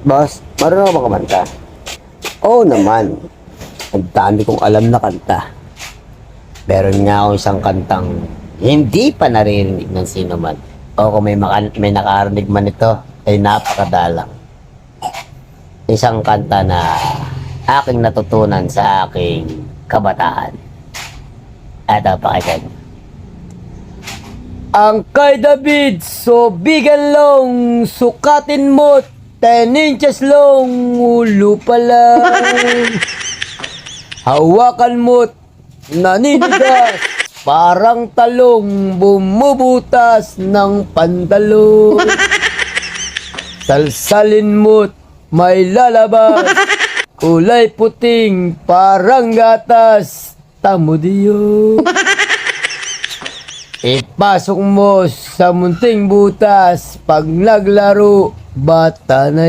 Boss, marunong ka ba kumanta? Oo naman. Ang dami kong alam na kanta. Meron nga ako isang kantang hindi pa naririnig ng sino man. O kung may nakarinig man ito, ay napakadalang. Isang kanta na aking natutunan sa aking kabataan. At pakinggan. Ang kay David, so big and long, sukatin mo 10 inches long, ulo pa lang. Hawakan mo, naninigas, parang talong, bumubutas ng pantalon. Salsalin mo, may lalabas, kulay puting, parang gatas, tamo diyo. Ipasok mo sa munting butas, pag naglaro, bata na